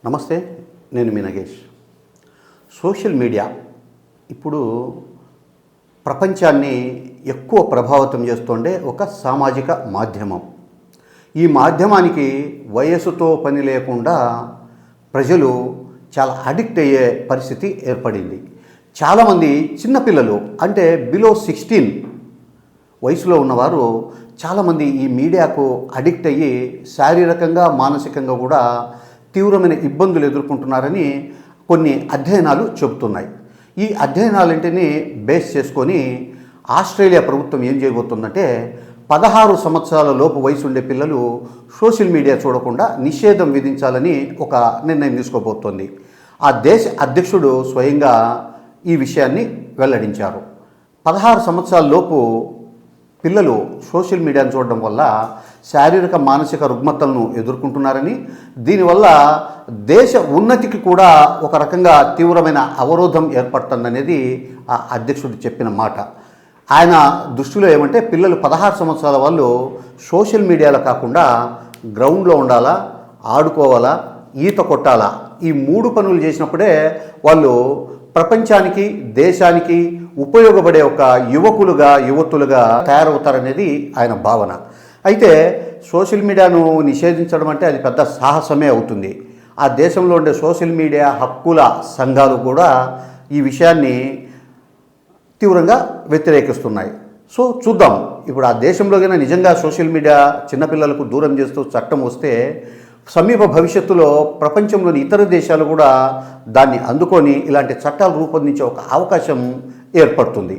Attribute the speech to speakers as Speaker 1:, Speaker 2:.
Speaker 1: నమస్తే, నేను మీ Nagesh. Social media ఇప్పుడు ప్రపంచాన్ని ఎక్కువ ప్రభావితం చేస్తుండే ఒక సామాజిక మాధ్యమం. ఈ మాధ్యమానికి వయస్సుతో పని లేకుండా ప్రజలు చాలా అడిక్ట్ అయ్యే పరిస్థితి ఏర్పడింది. చాలామంది చిన్నపిల్లలు అంటే బిలో 16 వయసులో ఉన్నవారు చాలామంది ఈ మీడియాకు అడిక్ట్ అయ్యి శారీరకంగా మానసికంగా కూడా తీవ్రమైన ఇబ్బందులు ఎదుర్కొంటున్నారని కొన్ని అధ్యయనాలు చెబుతున్నాయి. ఈ అధ్యయనాలంటిని బేస్ చేసుకొని ఆస్ట్రేలియా ప్రభుత్వం ఏం చేయబోతుందంటే 16 సంవత్సరాల లోపు వయసు ఉండే పిల్లలు సోషల్ మీడియా చూడకుండా నిషేధం విధించాలని ఒక నిర్ణయం తీసుకోబోతోంది. ఆ దేశ అధ్యక్షుడు స్వయంగా ఈ విషయాన్ని వెల్లడించారు. 16 సంవత్సరాల లోపు పిల్లలు సోషల్ మీడియాను చూడడం వల్ల శారీరక మానసిక రుగ్మతలను ఎదుర్కొంటున్నారని, దీనివల్ల దేశ ఉన్నతికి కూడా ఒక రకంగా తీవ్రమైన అవరోధం ఏర్పడుతుందనేది ఆ అధ్యక్షుడు చెప్పిన మాట. ఆయన దృష్టిలో ఏమంటే పిల్లలు 16 సంవత్సరాల వాళ్ళు సోషల్ మీడియాలో కాకుండా గ్రౌండ్లో ఉండాలా, ఆడుకోవాలా, ఈత కొట్టాలా, ఈ 3 పనులు చేసినప్పుడే వాళ్ళు ప్రపంచానికి దేశానికి ఉపయోగపడే ఒక యువతులుగా తయారవుతారనేది ఆయన భావన. అయితే సోషల్ మీడియాను నిషేధించడం అంటే అది పెద్ద సాహసమే అవుతుంది. ఆ దేశంలో ఉండే సోషల్ మీడియా హక్కుల సంఘాలు కూడా ఈ విషయాన్ని తీవ్రంగా వ్యతిరేకిస్తున్నాయి. సో చూద్దాం, ఇప్పుడు ఆ దేశంలో కన్నా నిజంగా సోషల్ మీడియా చిన్నపిల్లలకు దూరం చేస్తూ చట్టం వస్తే సమీప భవిష్యత్తులో ప్రపంచంలోని ఇతర దేశాలు కూడా దాన్ని అందుకొని ఇలాంటి చట్టాలు రూపొందించే ఒక అవకాశం ఏర్పడుతుంది.